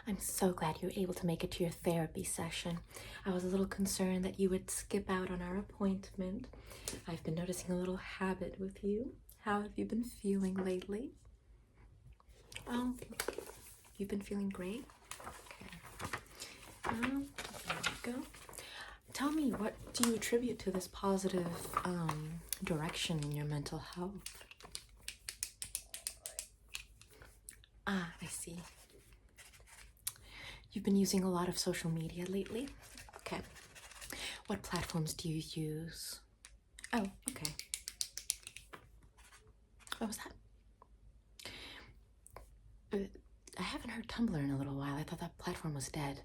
I'm so glad you were able to make it to your therapy session. I was a little concerned that you would skip out on our appointment. I've been noticing a little habit with you. How have you been feeling lately? Oh, you've been feeling great? Okay. There we go. Tell me, what do you attribute to this positive direction in your mental health? Ah, I see. You've been using a lot of social media lately? Okay. What platforms do you use? Oh, okay. What was that? I haven't heard Tumblr in a little while. I thought that platform was dead.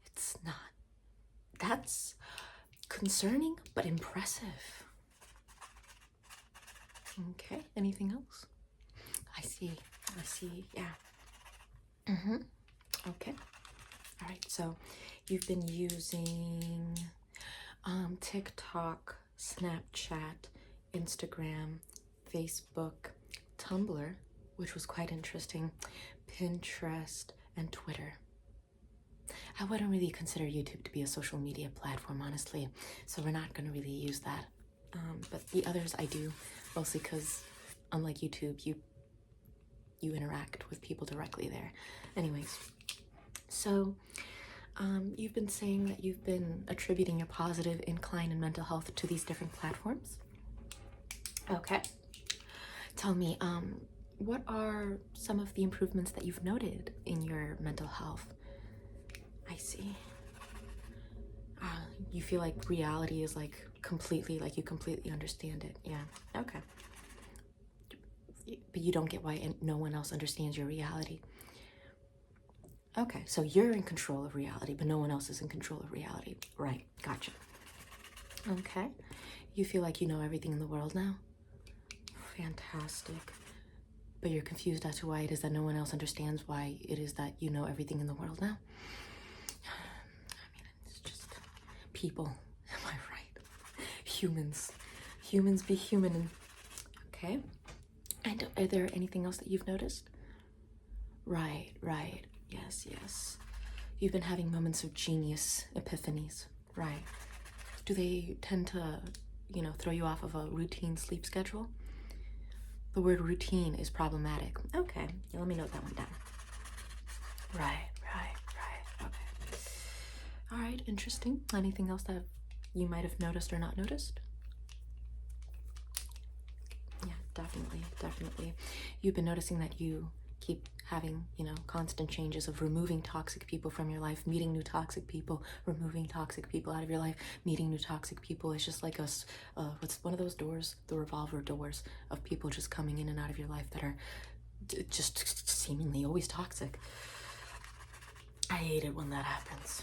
It's not. That's concerning, but impressive. Okay, anything else? I see, yeah. Okay. All right, so you've been using TikTok, Snapchat, Instagram, Facebook, Tumblr, which was quite interesting, Pinterest, and Twitter. I wouldn't really consider YouTube to be a social media platform, honestly, so we're not going to really use that. But the others I do, mostly because unlike YouTube, you interact with people directly there. Anyways, so you've been saying that you've been attributing your positive incline in mental health to these different platforms. Okay. Tell me, what are some of the improvements that you've noted in your mental health? I see. You feel like reality is like completely, like you completely understand it. Yeah. Okay. But you don't get why no one else understands your reality. Okay, so you're in control of reality, but no one else is in control of reality. Right, gotcha. Okay, you feel like you know everything in the world now? Fantastic. But you're confused as to why it is that no one else understands why it is that you know everything in the world now? I mean, it's just people, am I right? Humans. Humans be human. Okay. And are there anything else that you've noticed? Right. Yes. You've been having moments of genius epiphanies. Right. Do they tend to, throw you off of a routine sleep schedule? The word routine is problematic. Okay, let me note that one down. Right. Okay. All right, interesting. Anything else that you might have noticed or not noticed? Yeah, definitely. You've been noticing that you keep having, constant changes of removing toxic people from your life, meeting new toxic people, removing toxic people out of your life, meeting new toxic people. It's just like what's one of those doors, the revolver doors of people just coming in and out of your life that are just seemingly always toxic. I hate it when that happens.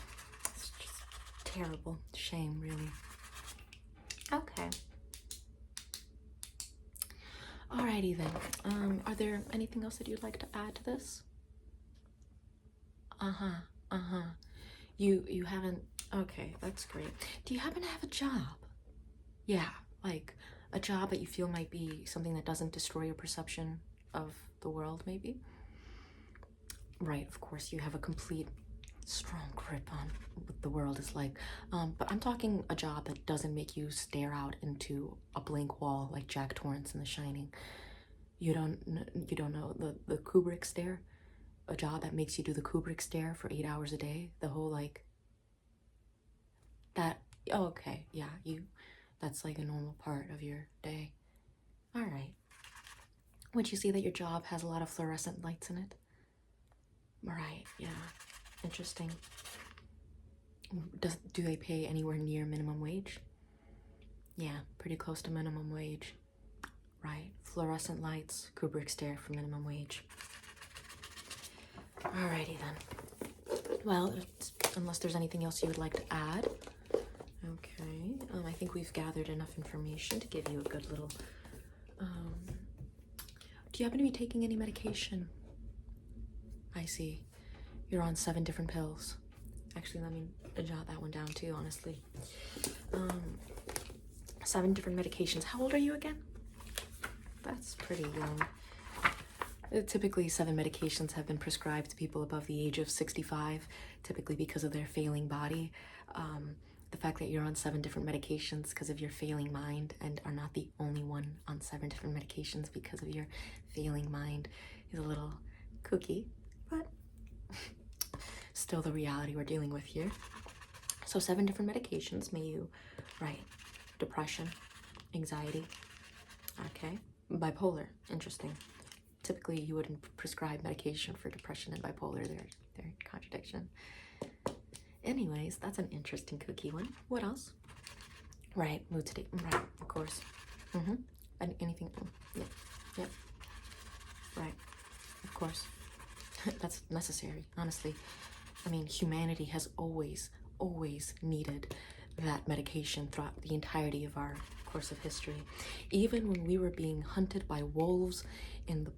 It's just terrible. Shame, really. Okay. Alrighty then. Are there anything else that you'd like to add to this? You haven't. Okay, that's great. Do you happen to have a job? Yeah, like a job that you feel might be something that doesn't destroy your perception of the world, maybe? Right, of course, you have a complete strong grip on what the world is like. But I'm talking a job that doesn't make you stare out into a blank wall like Jack Torrance in The Shining. You don't know the Kubrick stare? A job that makes you do the Kubrick stare for 8 hours a day? The whole that, oh, okay, yeah, that's like a normal part of your day. All right. Would you see that your job has a lot of fluorescent lights in it? Right, yeah, interesting. Do they pay anywhere near minimum wage? Yeah, pretty close to minimum wage. Right, fluorescent lights, Kubrick stare for minimum wage. Alrighty then. Well, unless there's anything else you would like to add. Okay, I think we've gathered enough information to give you a good little, do you happen to be taking any medication? I see. You're on 7 different pills. Actually, let me jot that one down too, honestly. 7 different medications. How old are you again? That's pretty young. Typically, 7 medications have been prescribed to people above the age of 65, typically because of their failing body. The fact that you're on 7 different medications because of your failing mind and are not the only one on 7 different medications because of your failing mind is a little kooky, but still the reality we're dealing with here. So 7 different medications. May you, right, depression, anxiety, okay, bipolar, interesting. Typically, you wouldn't prescribe medication for depression and bipolar. They're in contradiction. Anyways, that's an interesting cookie one. What else? Right, mood state. Right, of course. And anything. Yeah. Right, of course. That's necessary, honestly. I mean, humanity has always needed that medication throughout the entirety of our course of history. Even when we were being hunted by wolves in the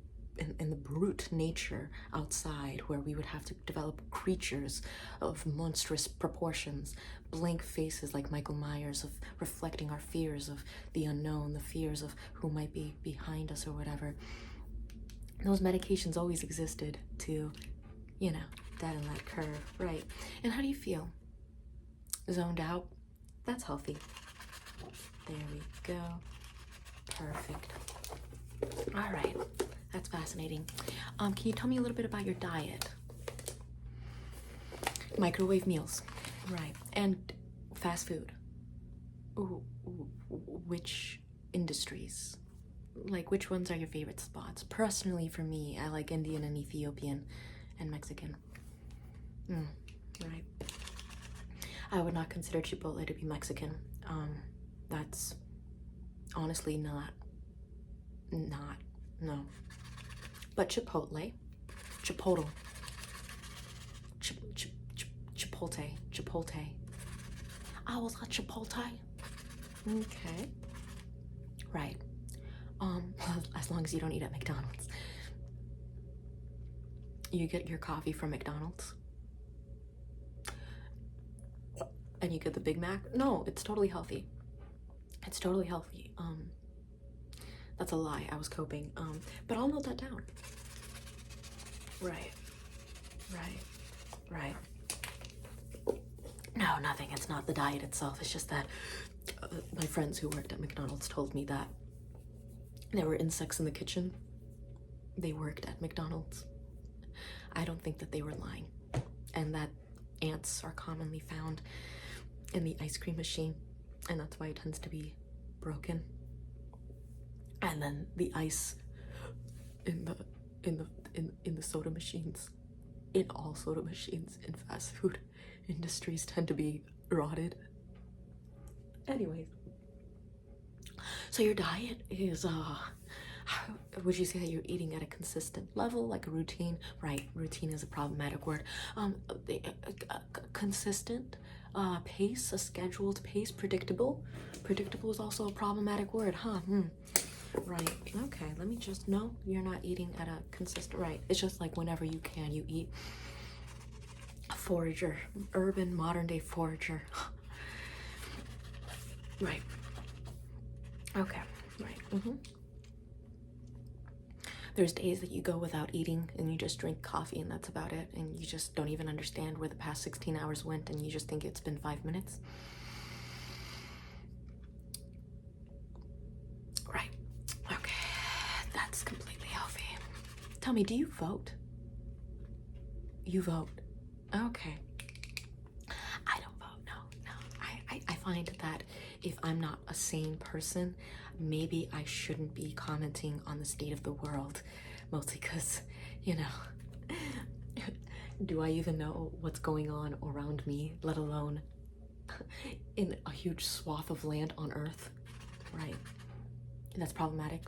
brute nature outside, where we would have to develop creatures of monstrous proportions, blank faces like Michael Myers, of reflecting our fears of the unknown, the fears of who might be behind us or whatever. Those medications always existed to, deaden that curve, right? And how do you feel? Zoned out? That's healthy. There we go. Perfect. All right. That's fascinating. Can you tell me a little bit about your diet? Microwave meals, right? And fast food. Ooh, which industries? Like, which ones are your favorite spots? Personally, for me, I like Indian and Ethiopian and Mexican. Right. I would not consider Chipotle to be Mexican. That's honestly not, no. But Chipotle. I was at Chipotle. Okay. Right. As long as you don't eat at McDonald's. You get your coffee from McDonald's? And you get the Big Mac? No, it's totally healthy. It's totally healthy. That's a lie. I was coping. But I'll note that down. Right. No, nothing. It's not the diet itself. It's just that my friends who worked at McDonald's told me that there were insects in the kitchen. They worked at McDonald's. I don't think that they were lying. And that ants are commonly found in the ice cream machine, and that's why it tends to be broken. And then the ice in the soda machines, in all soda machines in fast food industries, tend to be rotted. Anyways, so your diet is would you say that you're eating at a consistent level, like a routine? Right, routine is a problematic word. Consistent pace, a scheduled pace, predictable. Predictable is also a problematic word, huh? Right. Okay, let me just, no, you're not eating at a consistent, right. It's just like whenever you can, you eat. A forager, urban, modern day forager. Right. Okay, right. There's days that you go without eating and you just drink coffee and that's about it. And you just don't even understand where the past 16 hours went and you just think it's been 5 minutes. Right. Okay. That's completely healthy. Tell me, do you vote? You vote. Okay. I don't vote. No. I find that if I'm not a sane person, maybe I shouldn't be commenting on the state of the world, mostly because, do I even know what's going on around me, let alone in a huge swath of land on Earth, right? That's problematic.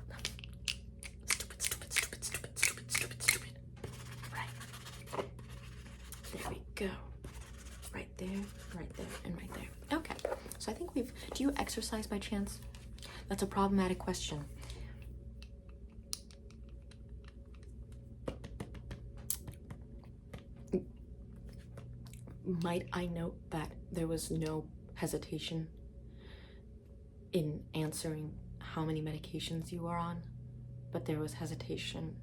Stupid. Right. There we go. Right there, and right there. Okay, so I think do you exercise by chance? That's a problematic question. Might I note that there was no hesitation in answering how many medications you are on, but there was hesitation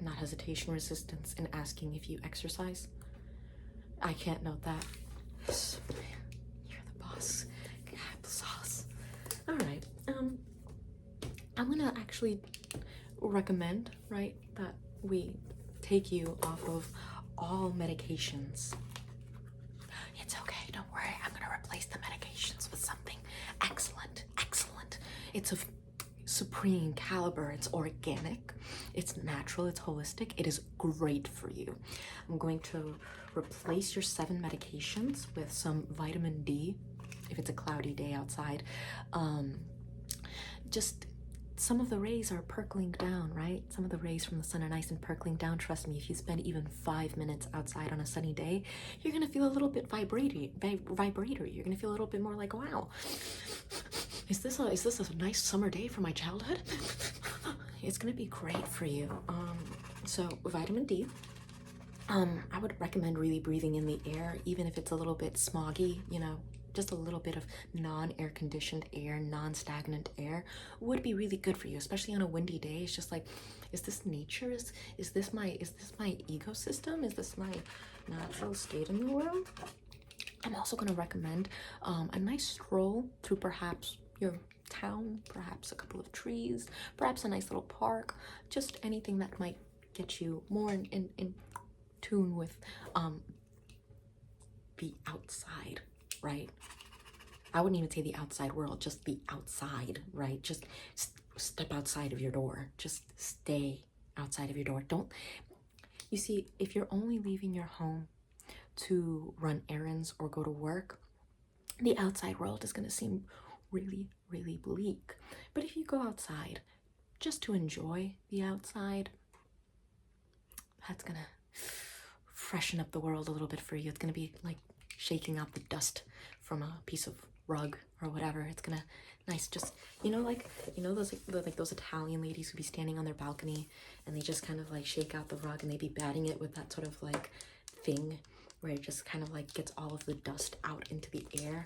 not hesitation, resistance in asking if you exercise. I can't note that. You're the boss. Applesauce. All right. I'm gonna actually recommend, right, that we take you off of all medications. It's okay, don't worry. I'm gonna replace the medications with something excellent, excellent. It's of supreme caliber. It's organic, it's natural, it's holistic. It is great for you. I'm going to replace your 7 medications with some vitamin D if it's a cloudy day outside. Just some of the rays are percolating down, right? Some of the rays from the sun are nice and percolating down. Trust me, if you spend even 5 minutes outside on a sunny day, you're gonna feel a little bit vibratory. You're gonna feel a little bit more like, wow, is this a nice summer day from my childhood? It's gonna be great for you. So vitamin D. I would recommend really breathing in the air, even if it's a little bit smoggy, you know, just a little bit of non-air conditioned air, non-stagnant air would be really good for you, especially on a windy day. It's just like, is this nature? Is this my ecosystem? Is this my natural state in the world? I'm also going to recommend a nice stroll through perhaps your town, perhaps a couple of trees, perhaps a nice little park, just anything that might get you more in tune with the outside, right? I wouldn't even say the outside world, just the outside, right? Just step outside of your door. Just stay outside of your door. Don't, you see, if you're only leaving your home to run errands or go to work, the outside world is going to seem really, really bleak. But if you go outside just to enjoy the outside, that's going to freshen up the world a little bit for you. It's going to be like shaking out the dust from a piece of rug or whatever. It's gonna nice, just, you know, like, you know, those like those Italian ladies who be standing on their balcony and they just kind of like shake out the rug and they be batting it with that sort of like thing where it just kind of like gets all of the dust out into the air.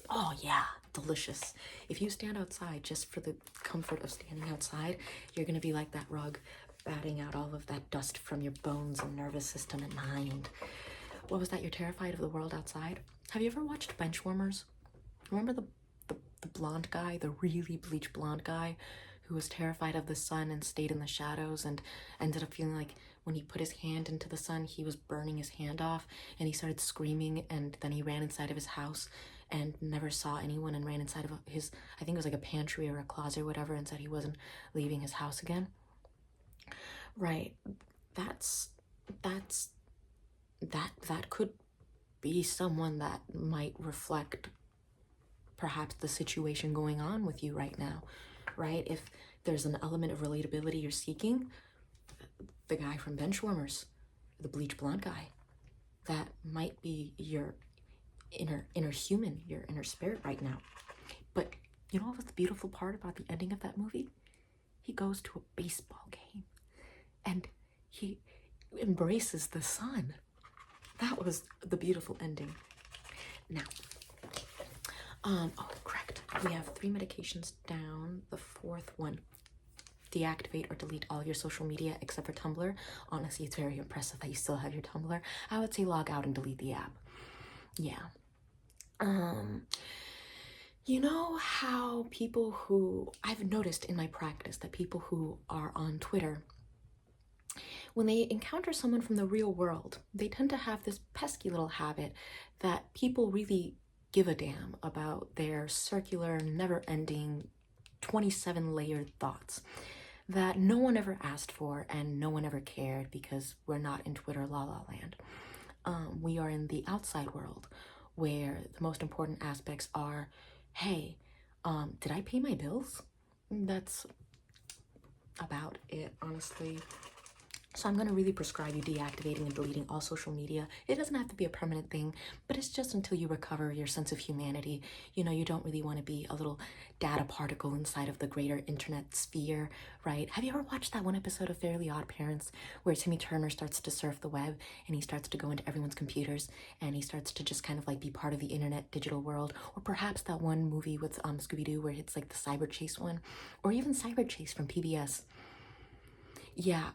Oh yeah, delicious. If you stand outside just for the comfort of standing outside, you're gonna be like that rug, batting out all of that dust from your bones and nervous system and mind. What was that? You're terrified of the world outside? Have you ever watched Benchwarmers? Remember the blonde guy, the really bleach blonde guy who was terrified of the sun and stayed in the shadows and ended up feeling like when he put his hand into the sun, he was burning his hand off, and he started screaming, and then he ran inside of his house and never saw anyone and ran inside of his, I think it was like a pantry or a closet or whatever, and said he wasn't leaving his house again. Right. That could be someone that might reflect perhaps the situation going on with you right now, right? If there's an element of relatability you're seeking, the guy from Benchwarmers, the bleach blonde guy, that might be your inner human, your inner spirit right now. But you know what was the beautiful part about the ending of that movie? He goes to a baseball game and he embraces the sun. That was the beautiful ending. Now, oh, correct. We have 3 medications down. The 4th one, deactivate or delete all your social media except for Tumblr. Honestly, it's very impressive that you still have your Tumblr. I would say log out and delete the app. Yeah. You know how people who, I've noticed in my practice that people who are on Twitter, when they encounter someone from the real world, they tend to have this pesky little habit that people really give a damn about their circular, never-ending, 27-layered thoughts that no one ever asked for and no one ever cared, because we're not in Twitter la la land. We are in the outside world where the most important aspects are, hey, did I pay my bills? That's about it, honestly. So I'm going to really prescribe you deactivating and deleting all social media. It doesn't have to be a permanent thing, but it's just until you recover your sense of humanity. You know, you don't really want to be a little data particle inside of the greater internet sphere, right? Have you ever watched that one episode of Fairly Odd Parents where Timmy Turner starts to surf the web and he starts to go into everyone's computers and he starts to just kind of like be part of the internet digital world? Or perhaps that one movie with Scooby-Doo where it's like the Cyber Chase one, or even Cyber Chase from PBS. Yeah,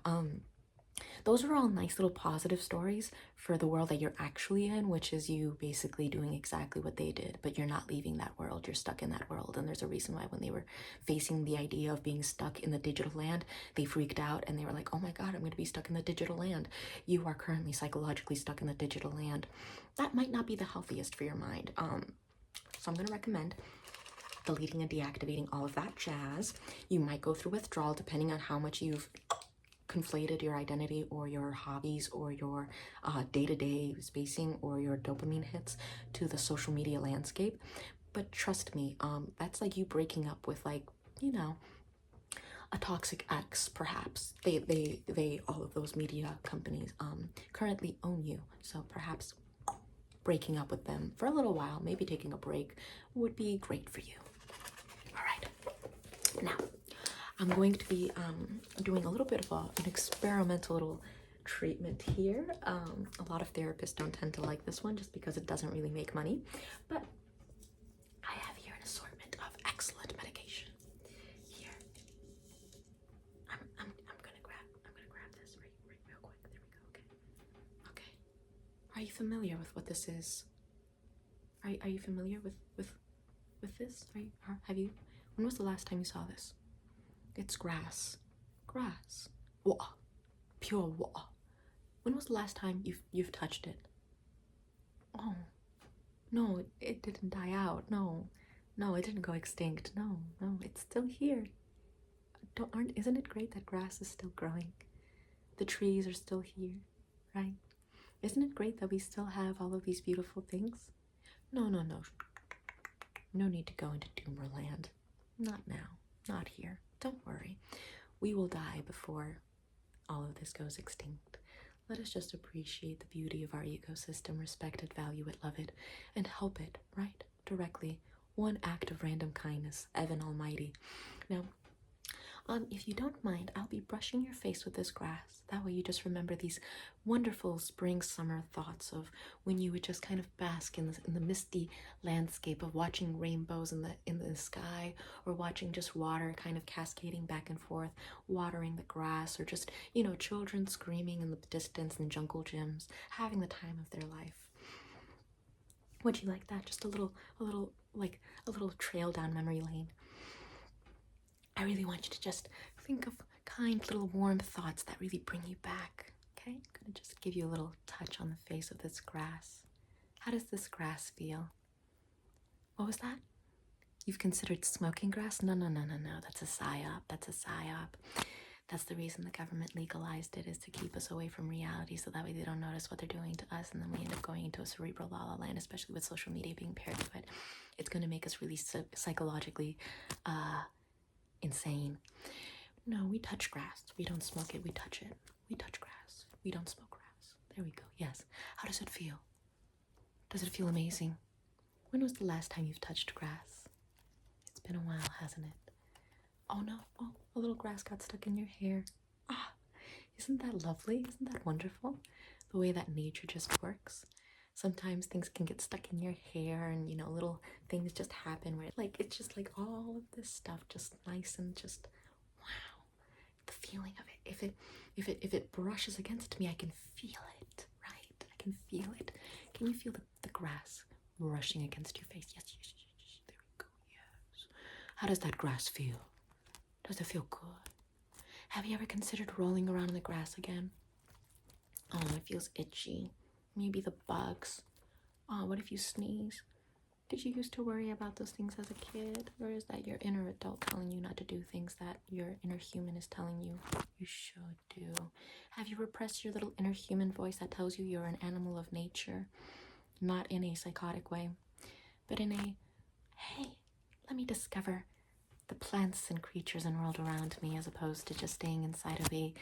those are all nice little positive stories for the world that you're actually in, which is you basically doing exactly what they did, but you're not leaving that world. You're stuck in that world. And there's a reason why when they were facing the idea of being stuck in the digital land, they freaked out and they were like, oh my God, I'm going to be stuck in the digital land. You are currently psychologically stuck in the digital land. That might not be the healthiest for your mind. So I'm going to recommend deleting and deactivating all of that jazz. You might go through withdrawal depending on how much you've conflated your identity or your hobbies or your day-to-day spacing or your dopamine hits to the social media landscape. But trust me, that's like you breaking up with, like, you know, a toxic ex. Perhaps they all of those media companies currently own you, so perhaps breaking up with them for a little while, maybe taking a break, would be great for you. All right, now I'm going to be doing a little bit of an experimental little treatment here. A lot of therapists don't tend to like this one just because it doesn't really make money, but I have here an assortment of excellent medication. Here, I'm gonna grab this right real quick. There we go. Okay. Okay. Are you familiar with what this is? Are you familiar with this? Have you? When was the last time you saw this? It's grass. Grass. Water. Pure water. When was the last time you've touched it? Oh, no, it didn't die out. No, no, it didn't go extinct. No, no, it's still here. Isn't it great that grass is still growing? The trees are still here, right? Isn't it great that we still have all of these beautiful things? No, no, no. No need to go into Doomerland. Not now. Not here. Don't worry. We will die before all of this goes extinct. Let us just appreciate the beauty of our ecosystem, respect it, value it, love it, and help it, right? Directly. One act of random kindness, Evan Almighty. Now, if you don't mind, I'll be brushing your face with this grass. That way you just remember these wonderful spring summer thoughts of when you would just kind of bask in the misty landscape of watching rainbows in the sky, or watching just water kind of cascading back and forth, watering the grass, or just, you know, children screaming in the distance in jungle gyms, having the time of their life. Would you like that? Just a little trail down memory lane. I really want you to just think of kind little warm thoughts that really bring you back, okay? I'm gonna just give you a little touch on the face of this grass. How does this grass feel? What was that? You've considered smoking grass? No, no, no, no, no. That's a psyop. That's a psyop. That's the reason the government legalized it, is to keep us away from reality, so that way they don't notice what they're doing to us, and then we end up going into a cerebral la la land, especially with social media being paired to it. It's going to make us really psychologically insane. No, we touch grass. We don't smoke it. We touch it. We touch grass. We don't smoke grass. There we go. Yes. How does it feel? Does it feel amazing? When was the last time you've touched grass? It's been a while, hasn't it? Oh no. Oh, a little grass got stuck in your hair. Ah, isn't that lovely? Isn't that wonderful? The way that nature just works. Sometimes things can get stuck in your hair, and, you know, little things just happen where, like, it's just like all of this stuff just nice and just wow. The feeling of it. If it brushes against me, I can feel it, right? I can feel it. Can you feel the grass brushing against your face? Yes, yes, yes, yes. There we go. Yes. How does that grass feel? Does it feel good? Have you ever considered rolling around in the grass again? Oh, it feels itchy. Maybe the bugs. Oh, what if you sneeze? Did you used to worry about those things as a kid? Or is that your inner adult telling you not to do things that your inner human is telling you you should do? Have you repressed your little inner human voice that tells you you're an animal of nature? Not in a psychotic way, but in a, hey, let me discover the plants and creatures and world around me, as opposed to just staying inside of a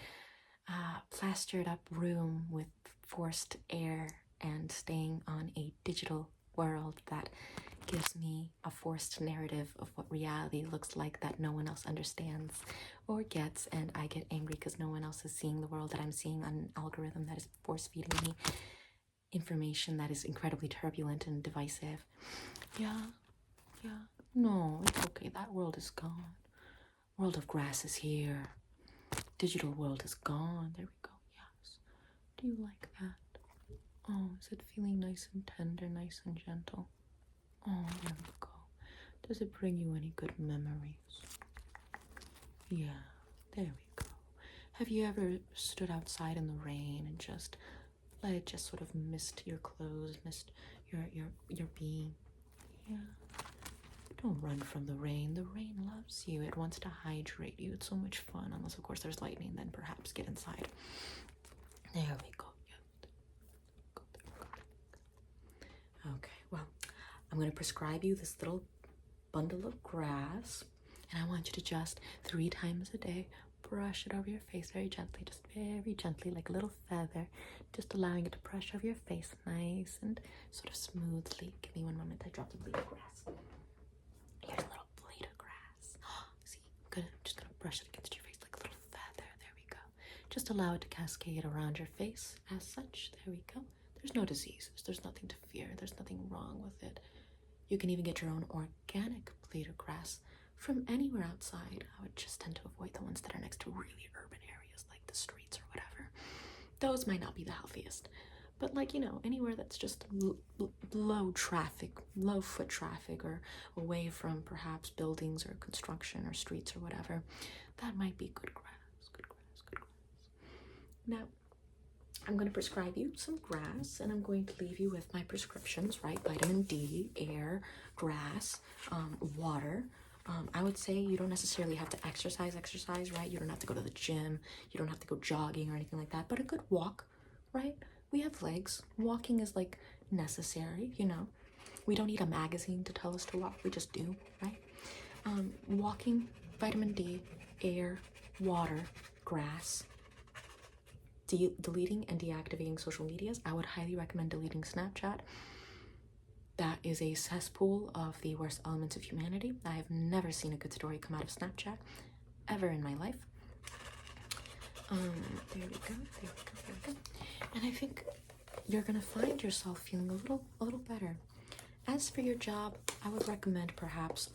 plastered up room with forced air and staying on a digital world that gives me a forced narrative of what reality looks like that no one else understands or gets, and I get angry because no one else is seeing the world that I'm seeing on an algorithm that is force feeding me information that is incredibly turbulent and divisive. Yeah, no, it's okay. That world is gone. World of grass is here. digital world is gone. There we go. Yes. Do you like that? Oh, is it feeling nice and tender, nice and gentle? Oh, there we go. Does it bring you any good memories? Yeah, there we go. Have you ever stood outside in the rain and just let it just sort of mist your clothes, mist your being? Yeah. Don't run from the rain. The rain loves you. It wants to hydrate you. It's so much fun. Unless, of course, there's lightning, then perhaps get inside. There we go. Okay, well, I'm going to prescribe you this little bundle of grass. And I want you to just 3 times a day brush it over your face very gently, just very gently, like a little feather, just allowing it to brush over your face nice and sort of smoothly. Give me one moment. I dropped a blade of grass. Here's a little blade of grass. See, I'm just gonna brush it against your face like a little feather. There we go. Just allow it to cascade around your face as such. There we go. There's no diseases. There's nothing to fear. There's nothing wrong with it. You can even get your own organic blade of grass from anywhere outside. I would just tend to avoid the ones that are next to really urban areas like the streets or whatever. Those might not be the healthiest. But like, you know, anywhere that's just low traffic, low foot traffic, or away from perhaps buildings or construction or streets or whatever, that might be good grass, good grass, good grass. Now, I'm going to prescribe you some grass, and I'm going to leave you with my prescriptions, right? Vitamin D, air, grass, water. I would say you don't necessarily have to exercise, right? You don't have to go to the gym. You don't have to go jogging or anything like that, but a good walk, right? We have legs. Walking is like necessary, you know. We don't need a magazine to tell us to walk. We just do, right? Walking, vitamin D, air, water, grass. Deleting and deactivating social medias. I would highly recommend deleting Snapchat. That is a cesspool of the worst elements of humanity. I have never seen a good story come out of Snapchat ever in my life. There we go, there we go, there we go. And I think you're gonna find yourself feeling a little better. As for your job, I would recommend perhaps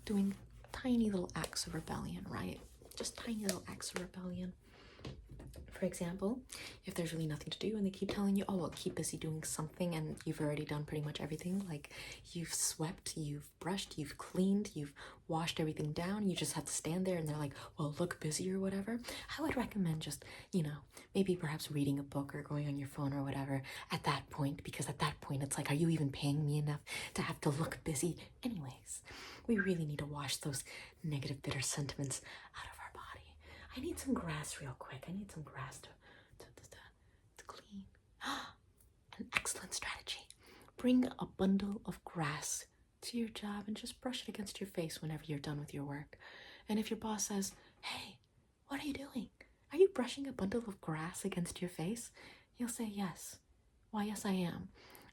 doing tiny little acts of rebellion, right? Just tiny little acts of rebellion. For example, if there's really nothing to do and they keep telling you, oh, well, keep busy doing something, and you've already done pretty much everything, like you've swept, you've brushed, you've cleaned, you've washed everything down, you just have to stand there and they're like, well, look busy or whatever. I would recommend just, you know, maybe perhaps reading a book or going on your phone or whatever at that point, because at that point it's like, are you even paying me enough to have to look busy? Anyways, we really need to wash those negative, bitter sentiments out of our body. I need some grass real quick. I need some grass to clean. An excellent strategy. Bring a bundle of grass to your job and just brush it against your face whenever you're done with your work. And if your boss says, hey, what are you doing? Are you brushing a bundle of grass against your face? You'll say yes. Why, yes, I am.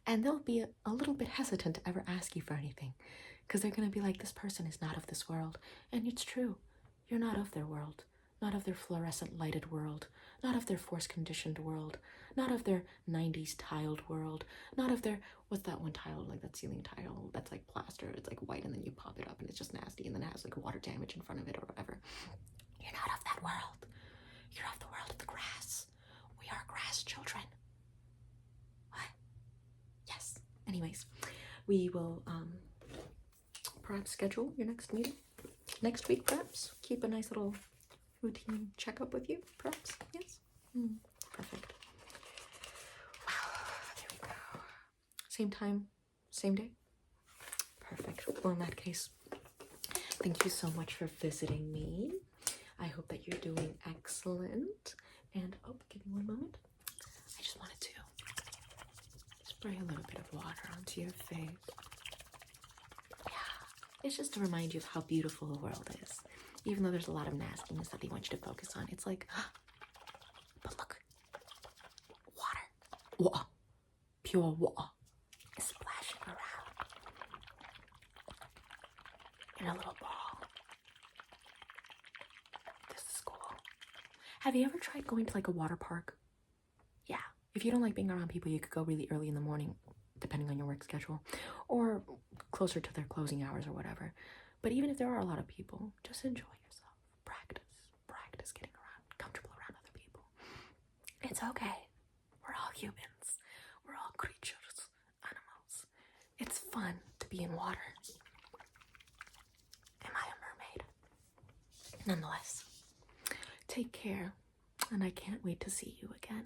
And they'll be a little bit hesitant to ever ask you for anything, because they're going to be like, this person is not of this world. And it's true. You're not of their world. Not of their fluorescent lighted world, not of their force conditioned world, not of their 90s tiled world, not of their, what's that one tile, like that ceiling tile that's like plaster, it's like white and then you pop it up and it's just nasty and then it has like water damage in front of it or whatever. You're not of that world. You're of the world of the grass. We are grass children. What? Yes. Anyways, we will perhaps schedule your next meeting next week, perhaps. Keep a nice little routine checkup with you, perhaps. Yes. Perfect. Wow, there we go. Same time, same day. Perfect. Well, in that case, thank you so much for visiting me. I hope that you're doing excellent. And oh, give me one moment. I just wanted to spray a little bit of water onto your face. Yeah, it's just to remind you of how beautiful the world is. Even though there's a lot of nastiness that they want you to focus on, it's like, but look, water, pure water is splashing around in a little ball. This is cool. Have you ever tried going to like a water park? Yeah. If you don't like being around people, you could go really early in the morning, depending on your work schedule, or closer to their closing hours or whatever. But even if there are a lot of people, just enjoy yourself. Practice getting around It's okay. We're all humans. We're all creatures, animals. It's fun to be in water. Am I a mermaid? Nonetheless, take care, and I can't wait to see you again.